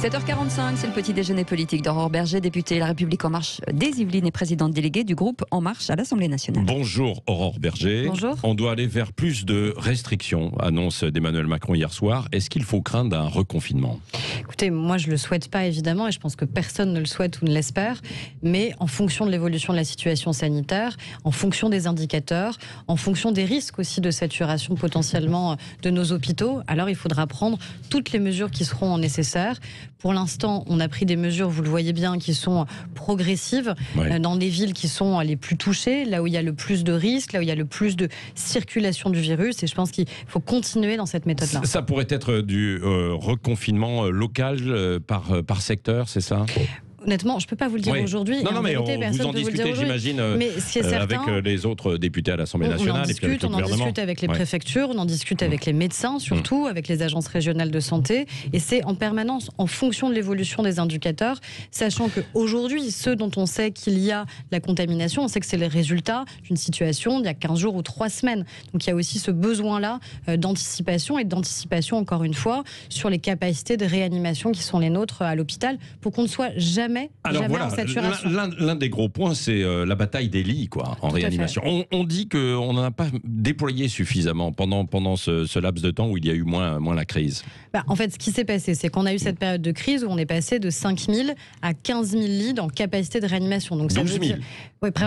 7h45, c'est le petit déjeuner politique d'Aurore Berger, députée La République En Marche des Yvelines et présidente déléguée du groupe En Marche à l'Assemblée nationale. Bonjour Aurore Berger. Bonjour. On doit aller vers plus de restrictions, annonce d'Emmanuel Macron hier soir. Est-ce qu'il faut craindre un reconfinement ? Écoutez, moi je ne le souhaite pas évidemment et je pense que personne ne le souhaite ou ne l'espère, mais en fonction de l'évolution de la situation sanitaire, en fonction des indicateurs, en fonction des risques aussi de saturation potentiellement de nos hôpitaux, alors il faudra prendre toutes les mesures qui seront nécessaires. Pour l'instant, on a pris des mesures, vous le voyez bien, qui sont progressives dans les villes qui sont les plus touchées, là où il y a le plus de risques, là où il y a le plus de circulation du virus, et je pense qu'il faut continuer dans cette méthode-là. Ça pourrait être du reconfinement local par secteur, c'est ça ? Honnêtement, je ne peux pas vous le dire aujourd'hui. Non, mais vous en discutez, j'imagine, avec les autres députés à l'Assemblée nationale. On en discute avec les préfectures, on en discute avec les médecins, surtout avec les agences régionales de santé. Et c'est en permanence, en fonction de l'évolution des indicateurs, sachant qu'aujourd'hui, ceux dont on sait qu'il y a la contamination, on sait que c'est les résultats d'une situation d'il y a 15 jours ou 3 semaines. Donc il y a aussi ce besoin-là d'anticipation et d'anticipation, encore une fois, sur les capacités de réanimation qui sont les nôtres à l'hôpital, pour qu'on ne soit jamais en saturation. L'un des gros points, c'est la bataille des lits en réanimation. On dit qu'on n'en a pas déployé suffisamment pendant ce laps de temps où il y a eu moins la crise. En fait, ce qui s'est passé, c'est qu'on a eu cette période de crise où on est passé de 5 000 à 15 000 lits en capacité de réanimation. Donc, 12 000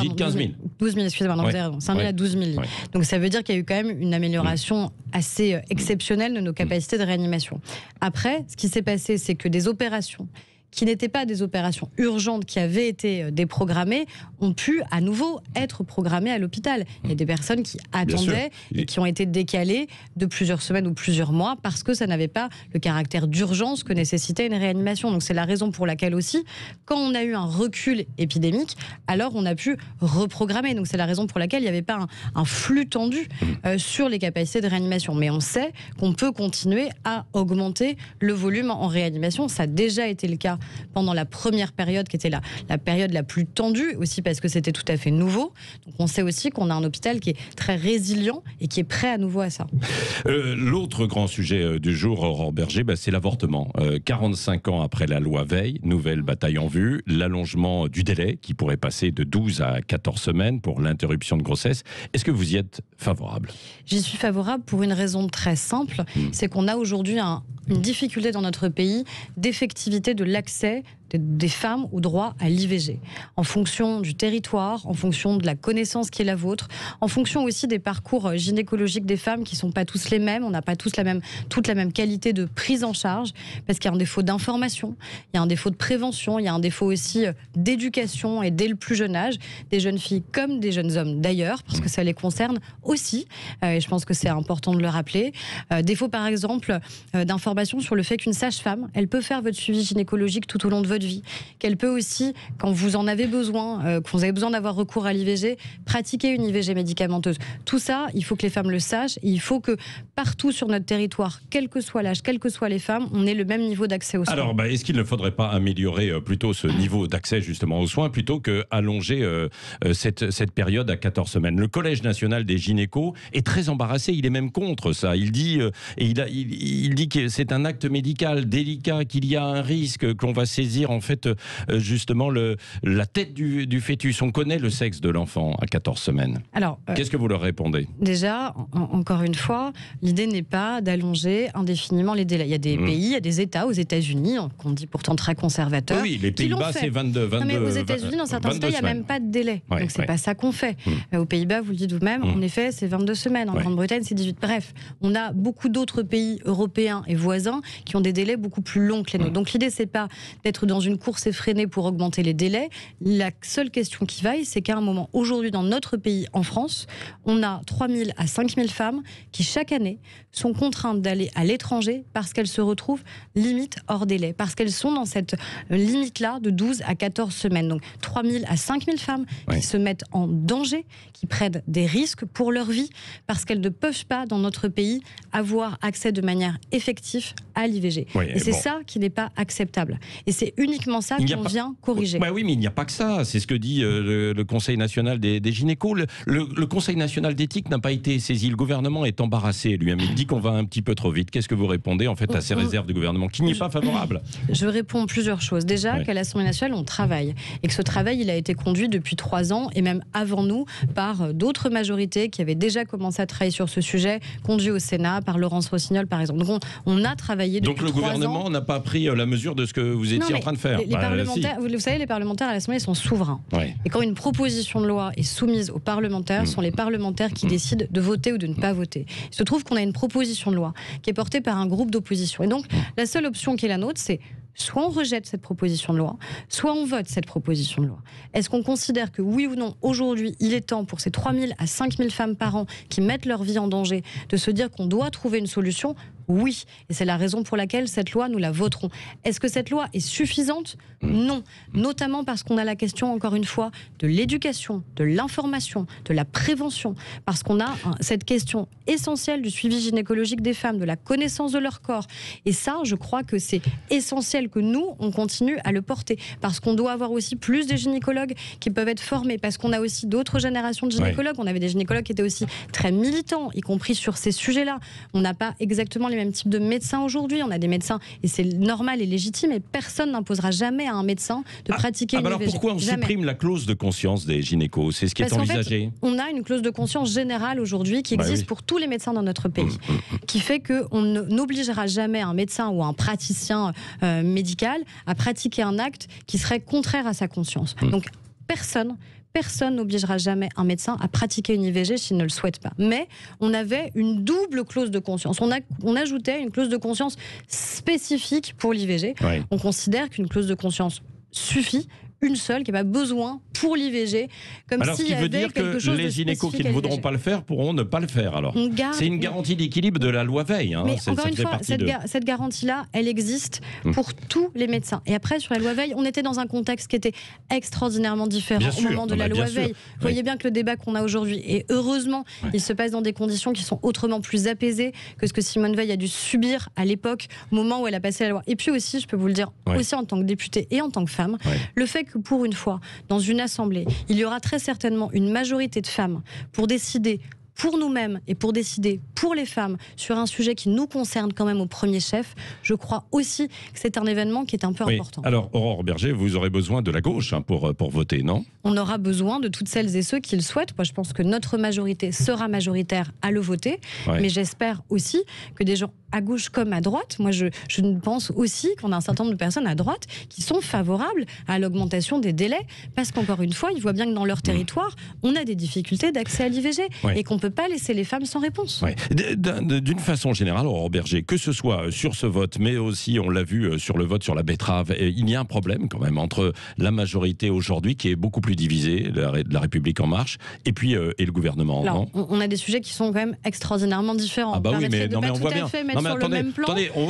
dites 15 000. 12 000, excusez-moi, non, vous avez raison. 5 000 à 12 000 lits. Donc ça veut dire qu'il y a eu quand même une amélioration assez exceptionnelle de nos capacités de réanimation. Après, ce qui s'est passé, c'est que des opérations qui n'étaient pas des opérations urgentes qui avaient été déprogrammées, ont pu à nouveau être programmées à l'hôpital. Il y a des personnes qui attendaient et qui ont été décalées de plusieurs semaines ou plusieurs mois parce que ça n'avait pas le caractère d'urgence que nécessitait une réanimation. Donc c'est la raison pour laquelle aussi, quand on a eu un recul épidémique, alors on a pu reprogrammer. Donc c'est la raison pour laquelle il n'y avait pas un flux tendu sur les capacités de réanimation. Mais on sait qu'on peut continuer à augmenter le volume en réanimation. Ça a déjà été le cas pendant la première période qui était la période la plus tendue, aussi parce que c'était tout à fait nouveau. Donc on sait aussi qu'on a un hôpital qui est très résilient et qui est prêt à nouveau à ça. L'autre grand sujet du jour, Aurore Berger, c'est l'avortement. 45 ans après la loi Veil, nouvelle bataille en vue, l'allongement du délai qui pourrait passer de 12 à 14 semaines pour l'interruption de grossesse. Est-ce que vous y êtes favorable ? J'y suis favorable pour une raison très simple, c'est qu'on a aujourd'hui une difficulté dans notre pays d'effectivité de l'accès des femmes au droit à l'IVG, en fonction du territoire, en fonction de la connaissance qui est la vôtre, en fonction aussi des parcours gynécologiques des femmes qui ne sont pas tous les mêmes, on n'a pas toute la même qualité de prise en charge, parce qu'il y a un défaut d'information, il y a un défaut de prévention, il y a un défaut aussi d'éducation, et dès le plus jeune âge, des jeunes filles comme des jeunes hommes d'ailleurs, parce que ça les concerne aussi, et je pense que c'est important de le rappeler. Défaut par exemple d'information sur le fait qu'une sage-femme, elle peut faire votre suivi gynécologique tout au long de votre vie, qu'elle peut aussi, quand vous en avez besoin, quand vous avez besoin d'avoir recours à l'IVG, pratiquer une IVG médicamenteuse. Tout ça, il faut que les femmes le sachent, et il faut que partout sur notre territoire, quel que soit l'âge, quelles que soient les femmes, on ait le même niveau d'accès aux soins. Alors, est-ce qu'il ne faudrait pas améliorer plutôt ce niveau d'accès justement aux soins, plutôt qu'allonger cette période à 14 semaines ? Le Collège national des gynécos est très embarrassé, il est même contre ça. Il dit, il dit que c'est un acte médical délicat, qu'il y a un risque, qu'on va saisir en fait justement la tête du fœtus. On connaît le sexe de l'enfant à 14 semaines. Alors, qu'est-ce que vous leur répondez ? Déjà, encore une fois, l'idée n'est pas d'allonger indéfiniment les délais. Il y a des pays, il y a des États, aux États-Unis, qu'on dit pourtant très conservateurs. Oui, les Pays-Bas, c'est 22. Non, mais aux États-Unis, dans certains États, il n'y a même pas de délai. Donc, c'est pas ça qu'on fait. Aux Pays-Bas, vous le dites vous-même, en effet, c'est 22 semaines. En Grande-Bretagne, c'est 18. Bref, on a beaucoup d'autres pays européens et voisins qui ont des délais beaucoup plus longs que les nôtres. Donc, l'idée, c'est pas d'être dans une course effrénée pour augmenter les délais. La seule question qui vaille, c'est qu'à un moment, aujourd'hui, dans notre pays, en France, on a 3 000 à 5 000 femmes qui, chaque année, sont contraintes d'aller à l'étranger parce qu'elles se retrouvent limite hors délai, parce qu'elles sont dans cette limite-là de 12 à 14 semaines. Donc 3 000 à 5 000 femmes qui se mettent en danger, qui prennent des risques pour leur vie, parce qu'elles ne peuvent pas, dans notre pays, avoir accès de manière effective à l'IVG. Et c'est ça qui n'est pas acceptable. Et c'est une uniquement ça qu'on vient corriger. Bah oui, mais il n'y a pas que ça. C'est ce que dit le Conseil national des gynécos. Le Conseil national d'éthique n'a pas été saisi. Le gouvernement est embarrassé lui-même. Il dit qu'on va un petit peu trop vite. Qu'est-ce que vous répondez en fait à ces réserves du gouvernement qui n'y est pas favorable? Je réponds plusieurs choses. Déjà, qu'à l'Assemblée nationale, on travaille. Et que ce travail, il a été conduit depuis 3 ans, et même avant nous, par d'autres majorités qui avaient déjà commencé à travailler sur ce sujet, conduit au Sénat par Laurence Rossignol, par exemple. Donc, on a travaillé depuis 3 ans. Donc, le gouvernement n'a pas pris la mesure de ce que vous étiez en train de faire. Les parlementaires, vous savez, les parlementaires à l'Assemblée sont souverains. Ouais. Et quand une proposition de loi est soumise aux parlementaires, ce sont les parlementaires qui décident de voter ou de ne pas voter. Il se trouve qu'on a une proposition de loi qui est portée par un groupe d'opposition. Et donc, la seule option qui est la nôtre, c'est soit on rejette cette proposition de loi, soit on vote cette proposition de loi. Est-ce qu'on considère que oui ou non, aujourd'hui, il est temps pour ces 3 000 à 5 000 femmes par an qui mettent leur vie en danger de se dire qu'on doit trouver une solution? Oui. Et c'est la raison pour laquelle cette loi, nous la voterons. Est-ce que cette loi est suffisante? Non. Notamment parce qu'on a la question, encore une fois, de l'éducation, de l'information, de la prévention. Parce qu'on a cette question essentielle du suivi gynécologique des femmes, de la connaissance de leur corps. Et ça, je crois que c'est essentiel que nous, on continue à le porter. Parce qu'on doit avoir aussi plus de gynécologues qui peuvent être formés. Parce qu'on a aussi d'autres générations de gynécologues. On avait des gynécologues qui étaient aussi très militants, y compris sur ces sujets-là. On n'a pas exactement les mêmes types de médecins aujourd'hui. On a des médecins, et c'est normal et légitime, et personne n'imposera jamais à un médecin de pratiquer une IVG. Alors pourquoi on supprime la clause de conscience des gynécos? C'est ce qui est envisagé. En fait, on a une clause de conscience générale aujourd'hui qui existe pour tous les médecins dans notre pays, qui fait qu'on n'obligera jamais un médecin ou un praticien médical à pratiquer un acte qui serait contraire à sa conscience. Donc personne n'obligera jamais un médecin à pratiquer une IVG s'il ne le souhaite pas. Mais on avait une double clause de conscience. On ajoutait une clause de conscience spécifique pour l'IVG. On considère qu'une clause de conscience suffit, une seule, qui n'a pas besoin pour l'IVG, comme s'il y avait quelque chose de spécifique. Alors, ce qui veut dire que les gynécos qui ne voudront pas le faire pourront ne pas le faire, alors. C'est une garantie d'équilibre de la loi Veil. Mais encore une fois, cette garantie-là, elle existe pour tous les médecins. Et après, sur la loi Veil, on était dans un contexte qui était extraordinairement différent au moment de la loi Veil. Vous voyez bien que le débat qu'on a aujourd'hui, et heureusement, il se passe dans des conditions qui sont autrement plus apaisées que ce que Simone Veil a dû subir à l'époque, au moment où elle a passé la loi. Et puis aussi, je peux vous le dire, aussi en tant que députée et en tant que femme, le fait que pour une fois, dans une assemblée, il y aura très certainement une majorité de femmes pour décider pour nous-mêmes et pour décider pour les femmes sur un sujet qui nous concerne quand même au premier chef, je crois aussi que c'est un événement qui est un peu important. Alors, Aurore Berger, vous aurez besoin de la gauche pour voter, non? On aura besoin de toutes celles et ceux qui le souhaitent. Moi, je pense que notre majorité sera majoritaire à le voter, mais j'espère aussi que des gens à gauche comme à droite, moi je pense aussi qu'on a un certain nombre de personnes à droite qui sont favorables à l'augmentation des délais, parce qu'encore une fois, ils voient bien que dans leur territoire, on a des difficultés d'accès à l'IVG et qu'on ne peut pas laisser les femmes sans réponse. D'une façon générale, Aurore Berger, que ce soit sur ce vote, mais aussi, on l'a vu, sur le vote sur la betterave, il y a un problème quand même entre la majorité aujourd'hui, qui est beaucoup plus divisée, de la République En Marche, et puis et le gouvernement. Alors, on a des sujets qui sont quand même extraordinairement différents. Ah bah oui, mais on voit bien. Attendez,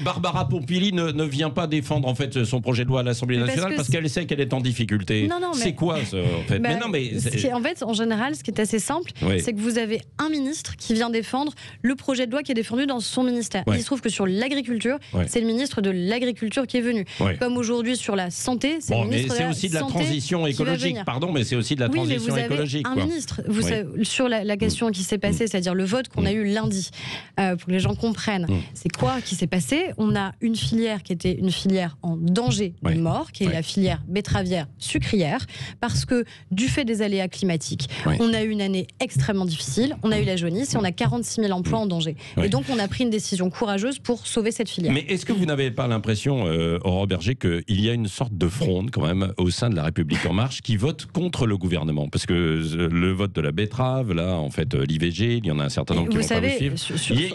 Barbara Pompili ne vient pas défendre en fait son projet de loi à l'Assemblée nationale parce qu'elle sait qu'elle est en difficulté. C'est quoi ça, en fait? En fait, en général, ce qui est assez simple, c'est que vous avez un ministre qui vient défendre le projet de loi qui est défendu dans son ministère. Il se trouve que sur l'agriculture, c'est le ministre de l'Agriculture qui est venu. Comme aujourd'hui sur la santé, c'est le ministre de la Santé. C'est aussi de la transition écologique, pardon, mais c'est aussi de la transition écologique. Un ministre, vous savez, sur la question qui s'est passée, c'est-à-dire le vote qu'on a eu lundi, pour que les gens comprennent. C'est quoi qui s'est passé? On a une filière qui était une filière en danger de mort, qui est la filière betteravière sucrière, parce que du fait des aléas climatiques, on a eu une année extrêmement difficile, on a eu la jaunisse et on a 46 000 emplois en danger. Et donc on a pris une décision courageuse pour sauver cette filière. Mais est-ce que vous n'avez pas l'impression, Aurore Berger, qu'il y a une sorte de fronde quand même au sein de la République En Marche qui vote contre le gouvernement? Parce que le vote de la betterave, là, en fait, l'IVG, il y en a un certain nombre qui vont pas le suivre.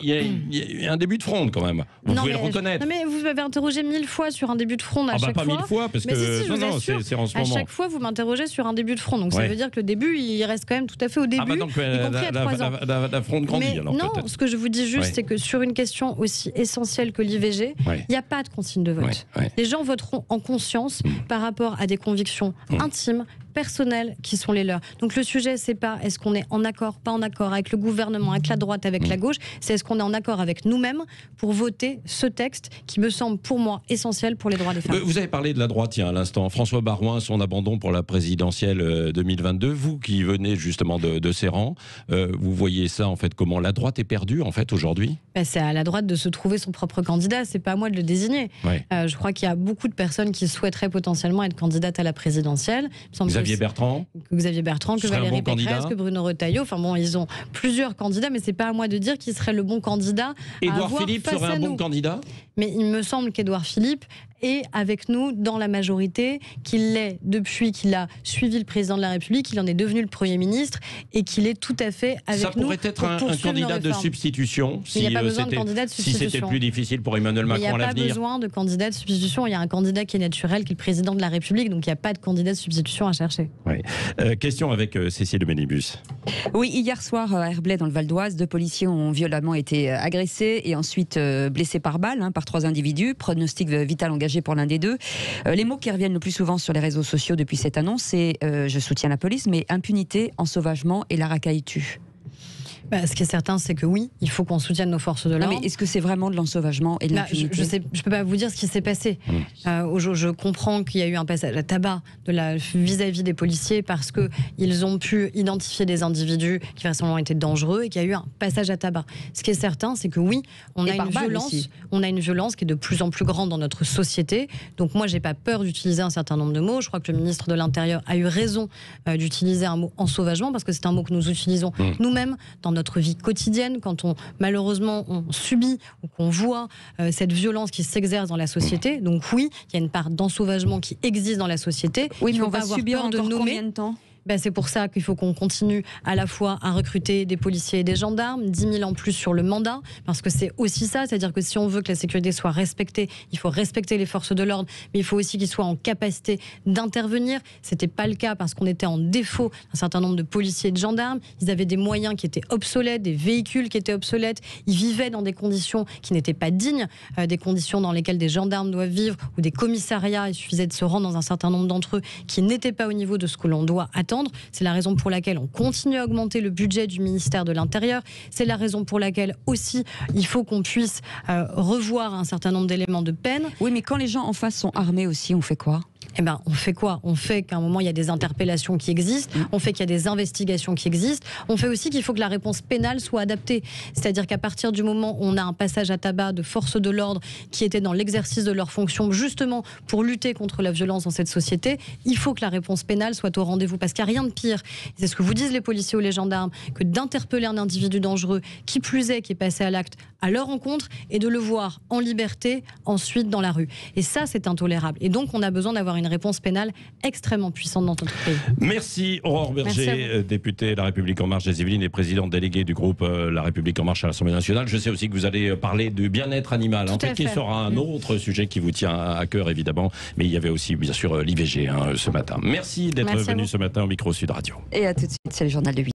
Il y a un début de fronde quand même. Vous pouvez le reconnaître. Non mais vous m'avez interrogé 1000 fois sur un début de fronde à chaque fois. Pas 1000 fois, parce que c'est en ce moment. À chaque fois, vous m'interrogez sur un début de fronde. Donc ça veut dire que le début, il reste quand même tout à fait au début, donc, y compris à 3 ans. La fronde grandit, alors non, peut-être. ce que je vous dis juste, c'est que sur une question aussi essentielle que l'IVG, il n'y a pas de consigne de vote. Les gens voteront en conscience par rapport à des convictions intimes, personnels qui sont les leurs. Donc le sujet, c'est pas est-ce qu'on est en accord, pas en accord avec le gouvernement, avec la droite, avec la gauche, c'est est-ce qu'on est en accord avec nous-mêmes pour voter ce texte qui me semble pour moi essentiel pour les droits des femmes. Vous avez parlé de la droite, tiens, à l'instant. François Baroin, son abandon pour la présidentielle 2022. Vous qui venez justement de ces rangs, vous voyez ça en fait comment? La droite est perdue en fait aujourd'hui? C'est à la droite de se trouver son propre candidat, c'est pas à moi de le désigner. Ouais. Je crois qu'il y a beaucoup de personnes qui souhaiteraient potentiellement être candidates à la présidentielle. Xavier Bertrand, que Valérie Pécresse, que Bruno Retailleau. Enfin bon, ils ont plusieurs candidats, mais c'est pas à moi de dire qui serait le bon candidat. Édouard Philippe serait un bon candidat? Mais il me semble qu'Édouard Philippe est avec nous dans la majorité, qu'il l'est depuis qu'il a suivi le président de la République, qu'il en est devenu le Premier ministre et qu'il est tout à fait avec nous. Ça pourrait être un candidat de substitution si c'était plus difficile pour Emmanuel Macron à l'avenir. Il n'y a pas besoin de candidat de substitution, il y a un candidat qui est naturel, qui est le président de la République, donc il n'y a pas de candidat de substitution à chercher. Oui. Question avec Cécile Ménibus. Oui, hier soir à Herblay dans le Val d'Oise, 2 policiers ont violemment été agressés et ensuite blessés par balle par 3 individus. Pronostic vital engagé pour l'un des deux. Les mots qui reviennent le plus souvent sur les réseaux sociaux depuis cette annonce, c'est je soutiens la police, mais impunité, ensauvagement et la racaille tue. Ce qui est certain, c'est que oui, il faut qu'on soutienne nos forces de l'ordre. Mais est-ce que c'est vraiment de l'ensauvagement et de l'impunité? Je ne peux pas vous dire ce qui s'est passé. Je comprends qu'il y a eu un passage à tabac vis-à-vis des policiers parce qu'ils ont pu identifier des individus qui vraisemblablement étaient dangereux et qu'il y a eu un passage à tabac. Ce qui est certain, c'est que oui, on a une violence qui est de plus en plus grande dans notre société. Donc moi, j'ai pas peur d'utiliser un certain nombre de mots. Je crois que le ministre de l'Intérieur a eu raison d'utiliser un mot ensauvagement parce que c'est un mot que nous utilisons nous-mêmes dans notre vie quotidienne, quand malheureusement on subit ou qu'on voit cette violence qui s'exerce dans la société. Donc oui, il y a une part d'ensauvagement qui existe dans la société. Oui, mais on va subir encore combien de temps? C'est pour ça qu'il faut qu'on continue à la fois à recruter des policiers et des gendarmes, 10 000 en plus sur le mandat, parce que c'est aussi ça, c'est-à-dire que si on veut que la sécurité soit respectée, il faut respecter les forces de l'ordre, mais il faut aussi qu'ils soient en capacité d'intervenir. C'était pas le cas parce qu'on était en défaut d'un certain nombre de policiers et de gendarmes. Ils avaient des moyens qui étaient obsolètes, des véhicules qui étaient obsolètes. Ils vivaient dans des conditions qui n'étaient pas dignes, des conditions dans lesquelles des gendarmes doivent vivre ou des commissariats. Il suffisait de se rendre dans un certain nombre d'entre eux qui n'étaient pas au niveau de ce que l'on doit attendre. C'est la raison pour laquelle on continue à augmenter le budget du ministère de l'Intérieur. C'est la raison pour laquelle aussi il faut qu'on puisse revoir un certain nombre d'éléments de peine. Oui, mais quand les gens en face sont armés aussi, on fait quoi? On fait quoi? On fait qu'à un moment, il y a des interpellations qui existent, on fait qu'il y a des investigations qui existent, on fait aussi qu'il faut que la réponse pénale soit adaptée. C'est-à-dire qu'à partir du moment où on a un passage à tabac de forces de l'ordre qui étaient dans l'exercice de leurs fonctions, justement pour lutter contre la violence dans cette société, il faut que la réponse pénale soit au rendez-vous. Parce qu'il n'y a rien de pire, c'est ce que vous disent les policiers ou les gendarmes, que d'interpeller un individu dangereux, qui plus est, qui est passé à l'acte à leur rencontre, et de le voir en liberté ensuite dans la rue. Et ça, c'est intolérable. Et donc, on a besoin d'avoir une réponse pénale extrêmement puissante dans notre pays. Merci Aurore Berger, députée La République En Marche des Yvelines et présidente déléguée du groupe La République En Marche à l'Assemblée nationale. Je sais aussi que vous allez parler du bien-être animal, qui sera un autre sujet qui vous tient à cœur évidemment, mais il y avait aussi bien sûr l'IVG ce matin. Merci d'être venu ce matin au micro Sud Radio. Et à tout de suite, c'est le journal de 8.